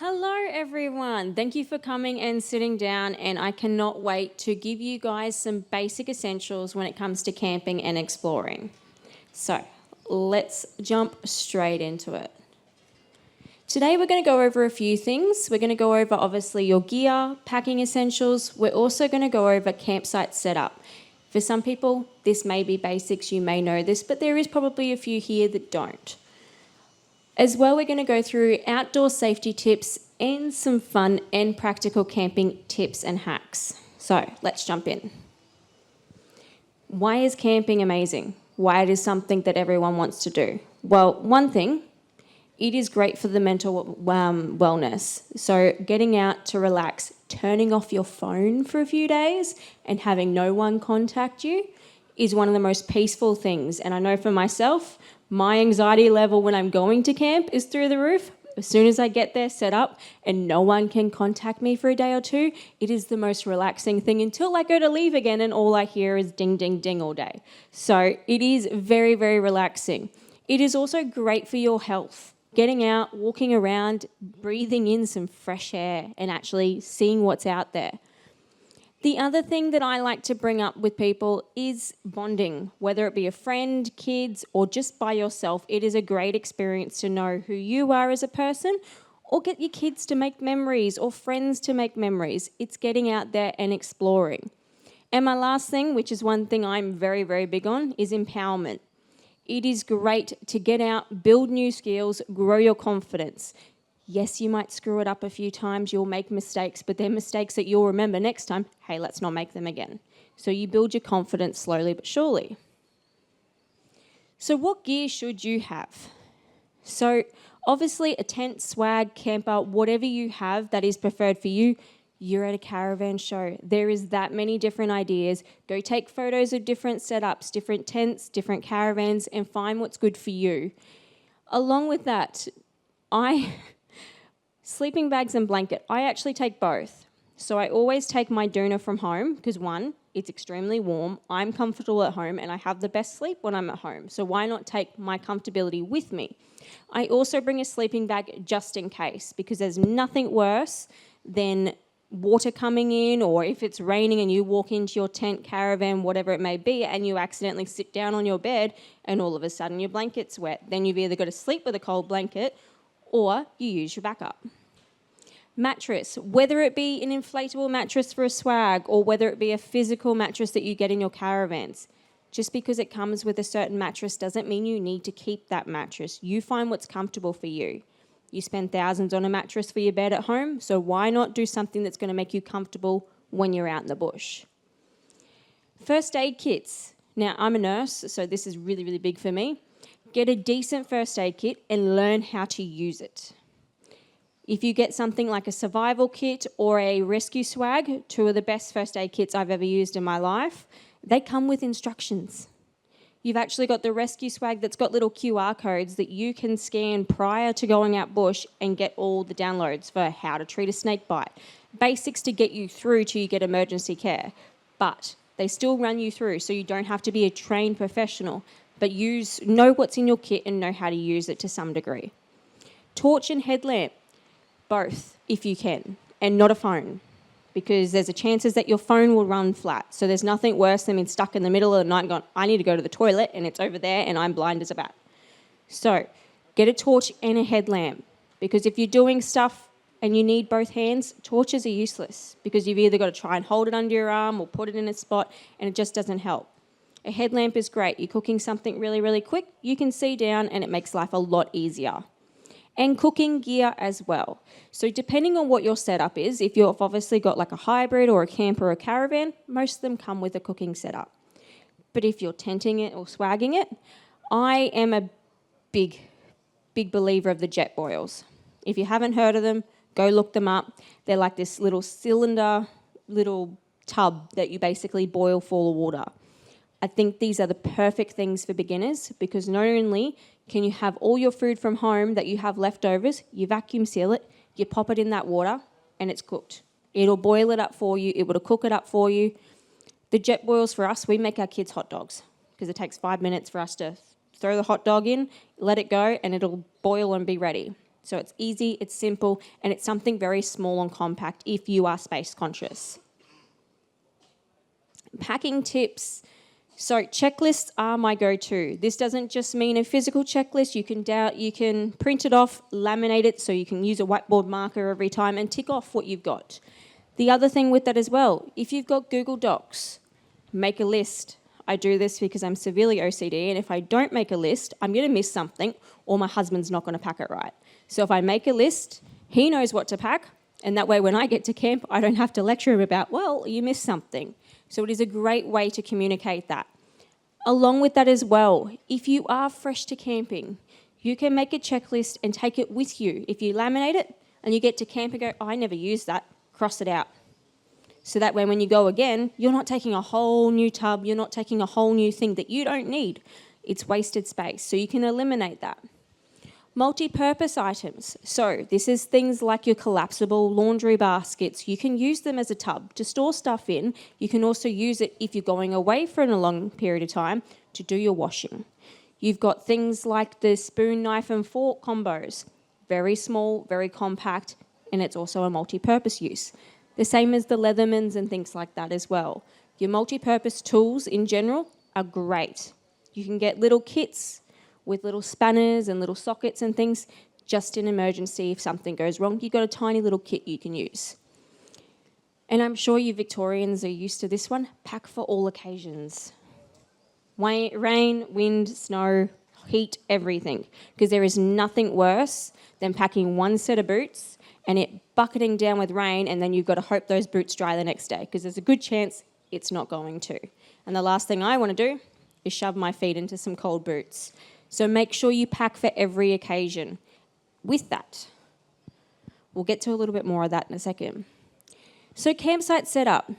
Hello everyone, thank you for coming and sitting down, and I cannot wait to give you guys some basic essentials when it comes to camping and exploring. So let's jump straight into it. Today we're going to go over a few things. We're going to go over obviously your gear, packing essentials. We're also going to go over campsite setup. For some people this may be basics, you may know this, but there is probably a few here that don't. As well, we're going to go through outdoor safety tips and some fun and practical camping tips and hacks. So let's jump in. Why is camping amazing? Why it is something that everyone wants to do? Well, one thing, it is great for the mental wellness. So getting out to relax, turning off your phone for a few days and having no one contact you is one of the most peaceful things. And I know for myself, my anxiety level when I'm going to camp is through the roof. As soon as I get there, set up, and no one can contact me for a day or two, it is the most relaxing thing until I go to leave again and all I hear is ding, ding, ding all day. So it is very, very relaxing. It is also great for your health. Getting out, walking around, breathing in some fresh air and actually seeing what's out there. The other thing that I like to bring up with people is bonding, whether it be a friend, kids, or just by yourself. It is a great experience to know who you are as a person, or get your kids to make memories or friends to make memories. It's getting out there and exploring. And my last thing, which is one thing I'm very, very big on, is empowerment. It is great to get out, build new skills, grow your confidence. Yes, you might screw it up a few times, you'll make mistakes, but they're mistakes that you'll remember next time. Hey, let's not make them again. So you build your confidence slowly but surely. So what gear should you have? So obviously a tent, swag, camper, whatever you have that is preferred for you, you're at a caravan show. There is that many different ideas. Go take photos of different setups, different tents, different caravans, and find what's good for you. Along with that, sleeping bags and blanket, I actually take both. So I always take my doona from home because one, it's extremely warm, I'm comfortable at home and I have the best sleep when I'm at home. So why not take my comfortability with me? I also bring a sleeping bag just in case because there's nothing worse than water coming in, or if it's raining and you walk into your tent, caravan, whatever it may be, and you accidentally sit down on your bed and all of a sudden your blanket's wet. Then you've either got to sleep with a cold blanket or you use your backup. Mattress, whether it be an inflatable mattress for a swag or whether it be a physical mattress that you get in your caravans. Just because it comes with a certain mattress doesn't mean you need to keep that mattress. You find what's comfortable for you. You spend thousands on a mattress for your bed at home, so why not do something that's going to make you comfortable when you're out in the bush? First aid kits. Now, I'm a nurse, so this is really, really big for me. Get a decent first aid kit and learn how to use it. If you get something like a survival kit or a rescue swag, two of the best first aid kits I've ever used in my life, they come with instructions. You've actually got the rescue swag that's got little QR codes that you can scan prior to going out bush and get all the downloads for how to treat a snake bite. Basics to get you through till you get emergency care. But they still run you through, so you don't have to be a trained professional, but know what's in your kit and know how to use it to some degree. Torch and headlamp, both if you can, and not a phone, because there's a chances that your phone will run flat. So there's nothing worse than being stuck in the middle of the night and going, I need to go to the toilet, and it's over there and I'm blind as a bat. So get a torch and a headlamp, because if you're doing stuff and you need both hands, torches are useless because you've either got to try and hold it under your arm or put it in a spot and it just doesn't help. A headlamp is great. You're cooking something really, really quick, you can see down and it makes life a lot easier. And cooking gear as well. So depending on what your setup is, if you've obviously got like a hybrid or a camper or a caravan, most of them come with a cooking setup. But if you're tenting it or swagging it, I am a big believer of the jet boils. If you haven't heard of them, go look them up. They're like this little cylinder, little tub that you basically boil full of water. I think these are the perfect things for beginners because not only can you have all your food from home that you have leftovers, you vacuum seal it, you pop it in that water, and it's cooked. It'll boil it up for you. It will cook it up for you. The jet boils for us, we make our kids hot dogs because it takes 5 minutes for us to throw the hot dog in, let it go, and it'll boil and be ready. So it's easy, it's simple, and it's something very small and compact if you are space conscious. Packing tips. So checklists are my go-to. This doesn't just mean a physical checklist. You can print it off, laminate it, so you can use a whiteboard marker every time and tick off what you've got. The other thing with that as well, if you've got Google Docs, make a list. I do this because I'm severely OCD, and if I don't make a list, I'm going to miss something, or my husband's not going to pack it right. So if I make a list, he knows what to pack, and that way when I get to camp, I don't have to lecture him about, well, you missed something. So it is a great way to communicate that. Along with that as well, if you are fresh to camping, you can make a checklist and take it with you. If you laminate it and you get to camp and go, oh, I never used that, cross it out. So that way when you go again, you're not taking a whole new tub, you're not taking a whole new thing that you don't need. It's wasted space, so you can eliminate that. Multi-purpose items. So this is things like your collapsible laundry baskets. You can use them as a tub to store stuff in. You can also use it if you're going away for a long period of time to do your washing. You've got things like the spoon, knife and fork combos. Very small, very compact, and it's also a multi-purpose use. The same as the Leathermans and things like that as well. Your multi-purpose tools in general are great. You can get little kits with little spanners and little sockets and things, just in emergency if something goes wrong. You've got a tiny little kit you can use. And I'm sure you Victorians are used to this one, pack for all occasions. Rain, wind, snow, heat, everything. Because there is nothing worse than packing one set of boots and it bucketing down with rain, and then you've got to hope those boots dry the next day, because there's a good chance it's not going to. And the last thing I want to do is shove my feet into some cold boots. So make sure you pack for every occasion. With that, we'll get to a little bit more of that in a second. So campsite setup.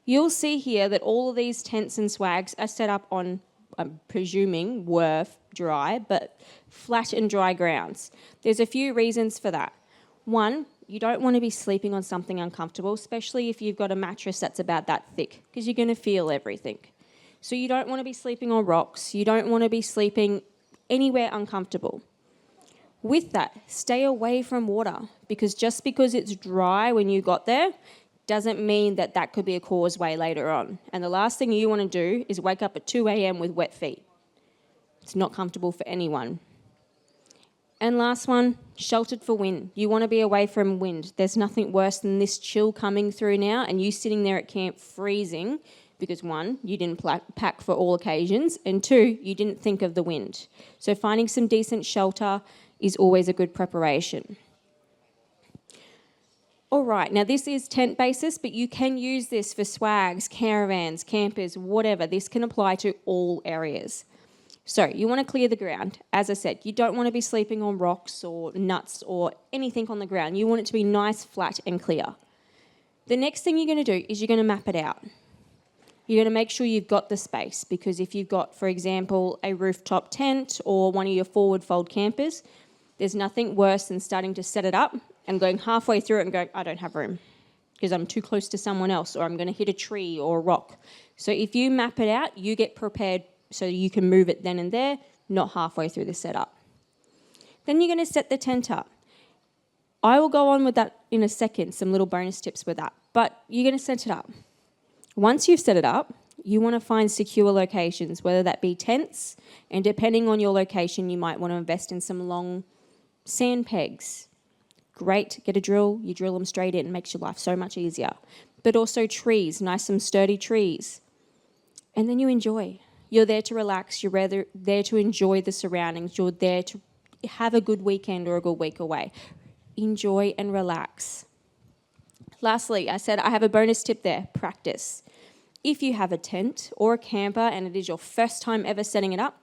You'll see here that all of these tents and swags are set up on, I'm presuming, were dry, but flat and dry grounds. There's a few reasons for that. One, you don't want to be sleeping on something uncomfortable, especially if you've got a mattress that's about that thick, because you're going to feel everything. So you don't want to be sleeping on rocks. You don't want to be sleeping anywhere uncomfortable. With that, stay away from water, because just because it's dry when you got there doesn't mean that that could be a causeway later on. And the last thing you want to do is wake up at 2 a.m. with wet feet. It's not comfortable for anyone. And last one, sheltered for wind. You want to be away from wind. There's nothing worse than this chill coming through now and you sitting there at camp freezing, because one, you didn't pack for all occasions, and two, you didn't think of the wind. So finding some decent shelter is always a good preparation. All right, now this is tent basis, but you can use this for swags, caravans, campers, whatever. This can apply to all areas. So you want to clear the ground. As I said, you don't want to be sleeping on rocks or nuts or anything on the ground. You want it to be nice, flat and clear. The next thing you're going to do is you're going to map it out. You're going to make sure you've got the space, because if you've got, for example, a rooftop tent or one of your forward fold campers, there's nothing worse than starting to set it up and going halfway through it and going, I don't have room because I'm too close to someone else, or I'm going to hit a tree or a rock. So if you map it out, you get prepared so you can move it then and there, not halfway through the setup. Then you're going to set the tent up. I will go on with that in a second, some little bonus tips with that, but you're going to set it up. Once you've set it up, you want to find secure locations, whether that be tents, and depending on your location, you might want to invest in some long sand pegs. Great, get a drill, you drill them straight in, it makes your life so much easier. But also trees, nice some sturdy trees. And then you enjoy. You're there to relax, you're there to enjoy the surroundings, you're there to have a good weekend or a good week away. Enjoy and relax. Lastly, I said I have a bonus tip there, practice. If you have a tent or a camper and it is your first time ever setting it up,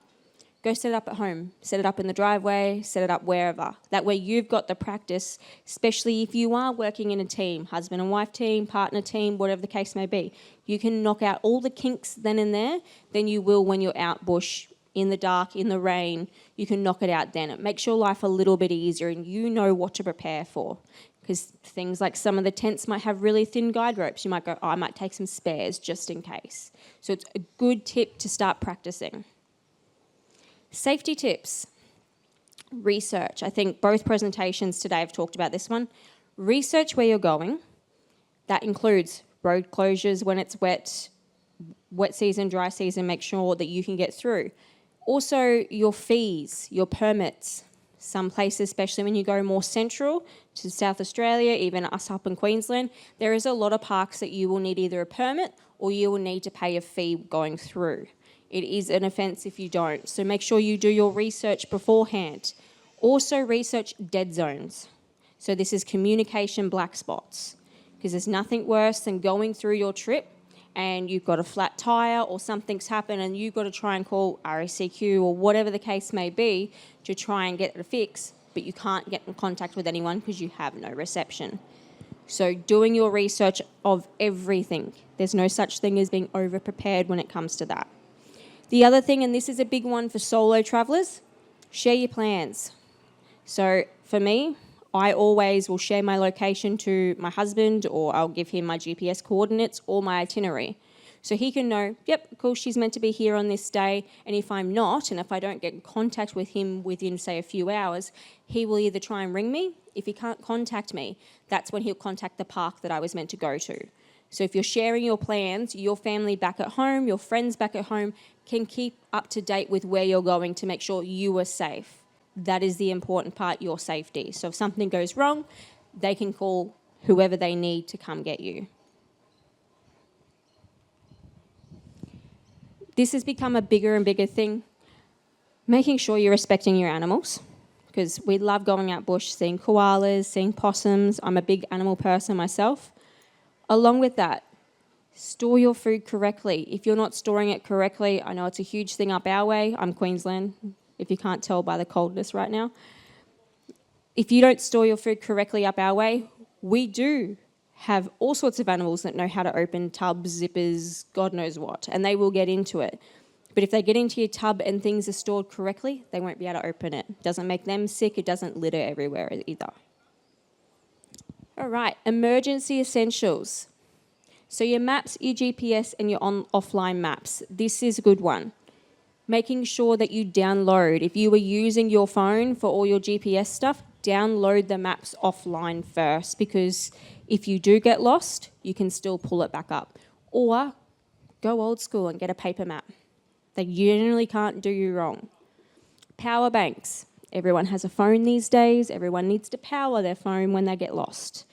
go set it up at home. Set it up in the driveway, set it up wherever. That way you've got the practice, especially if you are working in a team, husband and wife team, partner team, whatever the case may be. You can knock out all the kinks then and there than you will when you're out bush, in the dark, in the rain. You can knock it out then. It makes your life a little bit easier and you know what to prepare for. Because things like some of the tents might have really thin guide ropes. You might go, oh, I might take some spares just in case. So it's a good tip to start practicing. Safety tips. Research. I think both presentations today have talked about this one. Research where you're going. That includes road closures when it's wet season, dry season, make sure that you can get through. Also, your fees, your permits. Some places, especially when you go more central to South Australia, even us up in Queensland, there is a lot of parks that you will need either a permit or you will need to pay a fee going through. It is an offence if you don't. So make sure you do your research beforehand. Also research dead zones. So this is communication black spots, because there's nothing worse than going through your trip and you've got a flat tyre or something's happened and you've got to try and call RACQ or whatever the case may be to try and get it fixed, but you can't get in contact with anyone because you have no reception. So doing your research of everything. There's no such thing as being over-prepared when it comes to that. The other thing, and this is a big one for solo travellers, share your plans. So for me, I always will share my location to my husband, or I'll give him my GPS coordinates or my itinerary. So he can know, yep, cool, she's meant to be here on this day. And if I'm not, and if I don't get in contact with him within, say, a few hours, he will either try and ring me. If he can't contact me, that's when he'll contact the park that I was meant to go to. So if you're sharing your plans, your family back at home, your friends back at home can keep up to date with where you're going to make sure you are safe. That is the important part, your safety. So if something goes wrong, they can call whoever they need to come get you. This has become a bigger and bigger thing. Making sure you're respecting your animals, because we love going out bush, seeing koalas, seeing possums. I'm a big animal person myself. Along with that, store your food correctly. If you're not storing it correctly, I know it's a huge thing up our way. I'm Queensland, if you can't tell by the coldness right now. If you don't store your food correctly up our way, we do have all sorts of animals that know how to open tubs, zippers, God knows what, and they will get into it. But if they get into your tub and things are stored correctly, they won't be able to open it. It doesn't make them sick, it doesn't litter everywhere either. All right, emergency essentials. So your maps, your GPS, and your offline maps. This is a good one. Making sure that you download. If you were using your phone for all your GPS stuff, download the maps offline first, because if you do get lost, you can still pull it back up. Or go old school and get a paper map. They generally can't do you wrong. Power banks. Everyone has a phone these days. Everyone needs to power their phone when they get lost.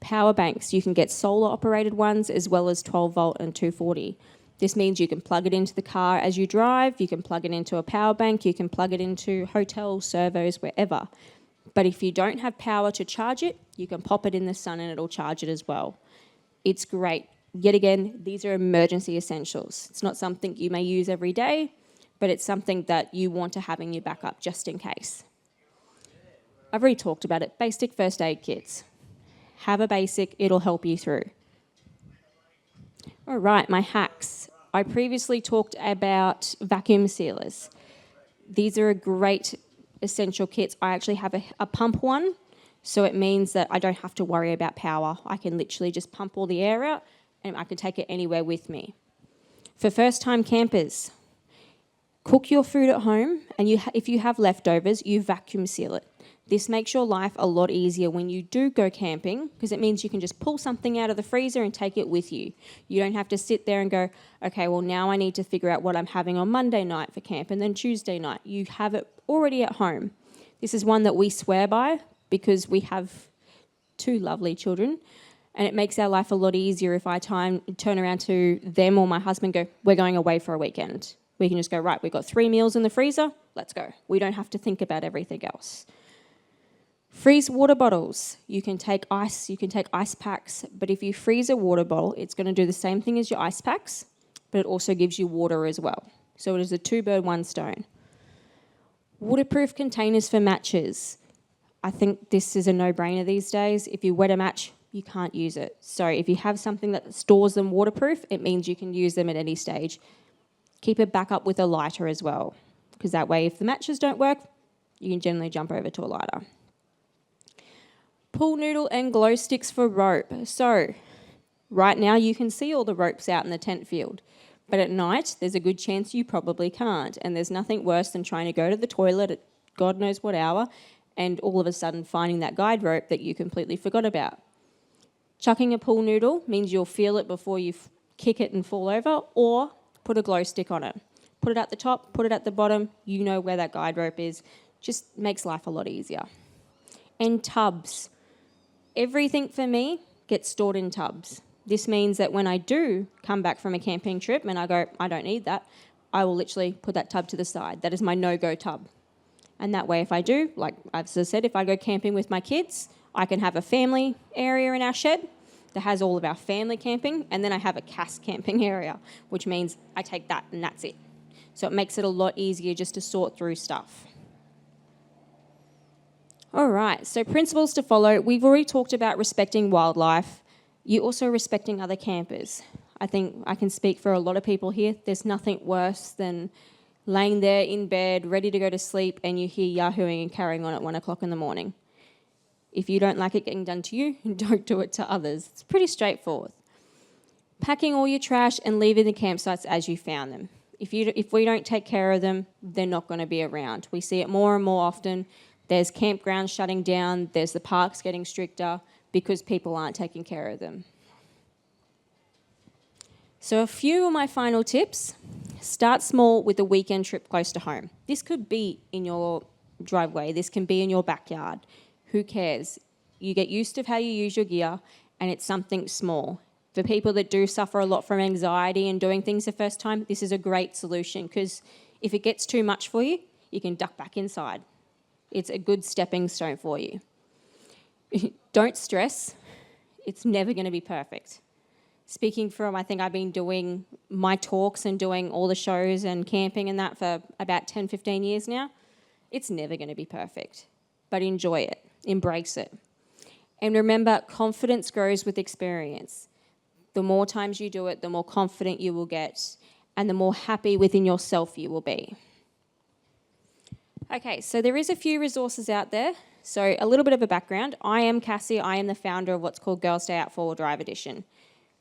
Power banks. You can get solar operated ones as well as 12 volt and 240. This means you can plug it into the car as you drive, you can plug it into a power bank, you can plug it into hotels, servos, wherever. But if you don't have power to charge it, you can pop it in the sun and it'll charge it as well. It's great. Yet again, these are emergency essentials. It's not something you may use every day, but it's something that you want to have in your backup just in case. I've already talked about it. Basic first aid kits. Have a basic, it'll help you through. All right, my hacks. I previously talked about vacuum sealers. These are a great essential kits. I actually have a pump one, so it means that I don't have to worry about power. I can literally just pump all the air out and I can take it anywhere with me. For first-time campers, cook your food at home, and if you have leftovers, you vacuum seal it. This makes your life a lot easier when you do go camping, because it means you can just pull something out of the freezer and take it with you. You don't have to sit there and go, okay, well, now I need to figure out what I'm having on Monday night for camp and then Tuesday night. You have it already at home. This is one that we swear by because we have 2 lovely children, and it makes our life a lot easier if I turn around to them or my husband and go, we're going away for a weekend. We can just go, right, we've got 3 meals in the freezer, let's go. We don't have to think about everything else. Freeze water bottles. You can take ice packs, but if you freeze a water bottle, it's going to do the same thing as your ice packs, but it also gives you water as well. So it is a 2 bird, 1 stone. Waterproof containers for matches. I think this is a no-brainer these days. If you wet a match, you can't use it. So if you have something that stores them waterproof, it means you can use them at any stage. Keep it back up with a lighter as well, because that way if the matches don't work, you can generally jump over to a lighter. Pool noodle and glow sticks for rope. So right now you can see all the ropes out in the tent field, but at night there's a good chance you probably can't, and there's nothing worse than trying to go to the toilet God knows what hour, and all of a sudden finding that guide rope that you completely forgot about. Chucking a pool noodle means you'll feel it before you kick it and fall over, or put a glow stick on it. Put it at the top, put it at the bottom, you know where that guide rope is. Just makes life a lot easier. And tubs. Everything for me gets stored in tubs. This means that when I do come back from a camping trip and I go, I don't need that, I will literally put that tub to the side. That is my no-go tub. And that way, if I do, like I've said, if I go camping with my kids, I can have a family area in our shed that has all of our family camping, and then I have a CAS camping area, which means I take that and that's it. So it makes it a lot easier just to sort through stuff. All right, so principles to follow. We've already talked about respecting wildlife. You're also respecting other campers. I think I can speak for a lot of people here. There's nothing worse than laying there in bed, ready to go to sleep, and you hear yahooing and carrying on at 1 o'clock in the morning. If you don't like it getting done to you, don't do it to others. It's pretty straightforward. Packing all your trash and leaving the campsites as you found them. If we don't take care of them, they're not going to be around. We see it more and more often. There's campgrounds shutting down. There's the parks getting stricter because people aren't taking care of them. So a few of my final tips. Start small with a weekend trip close to home. This could be in your driveway. This can be in your backyard. Who cares? You get used to how you use your gear, and it's something small. For people that do suffer a lot from anxiety and doing things the first time, this is a great solution, because if it gets too much for you, you can duck back inside. It's a good stepping stone for you. Don't stress. It's never going to be perfect. Speaking from, I think I've been doing my talks and doing all the shows and camping and that for about 10, 15 years now. It's never going to be perfect, but enjoy it, embrace it. And remember, confidence grows with experience. The more times you do it, the more confident you will get, and the more happy within yourself you will be. Okay, so there is a few resources out there. So a little bit of a background. I am Cassie. I am the founder of what's called Girls Day Out 4-Wheel Drive Edition.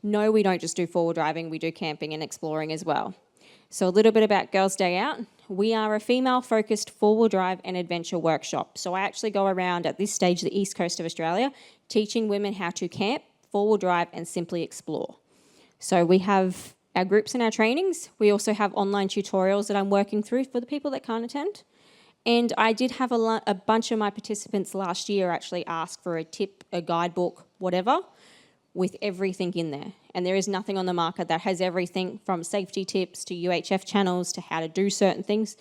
No, we don't just do 4-wheel driving. We do camping and exploring as well. So a little bit about Girls Day Out. We are a female-focused 4-wheel drive and adventure workshop. So I actually go around at this stage, the east coast of Australia, teaching women how to camp, 4-wheel drive, and simply explore. So we have our groups and our trainings. We also have online tutorials that I'm working through for the people that can't attend. And I did have a bunch of my participants last year actually ask for a tip, a guidebook, whatever, with everything in there. And there is nothing on the market that has everything from safety tips to UHF channels to how to do certain things.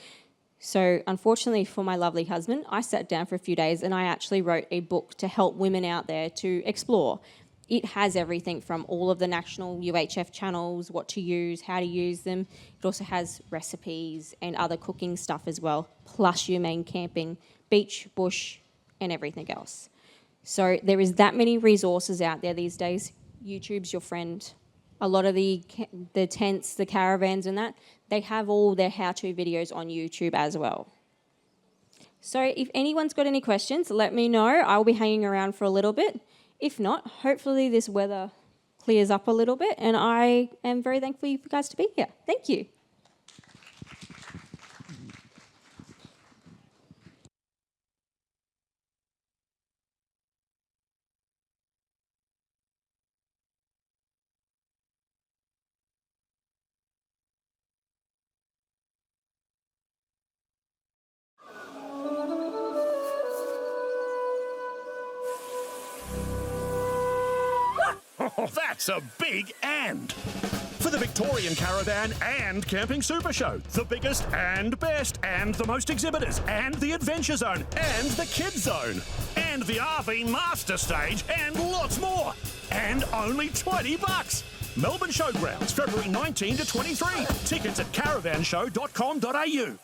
So unfortunately for my lovely husband, I sat down for a few days and I actually wrote a book to help women out there to explore. It has everything from all of the national UHF channels, what to use, how to use them. It also has recipes and other cooking stuff as well, plus your main camping, beach, bush, and everything else. So there is that many resources out there these days. YouTube's your friend. A lot of the tents, the caravans and that, they have all their how-to videos on YouTube as well. So if anyone's got any questions, let me know. I'll be hanging around for a little bit. If not, hopefully this weather clears up a little bit, and I am very thankful for you guys to be here. Thank you. Oh, that's a big and. For the Victorian Caravan and Camping Supershow, the biggest and best and the most exhibitors and the Adventure Zone and the Kids Zone and the RV Master Stage and lots more. And only $20. Melbourne Showgrounds, February 19 to 23. Tickets at caravanshow.com.au.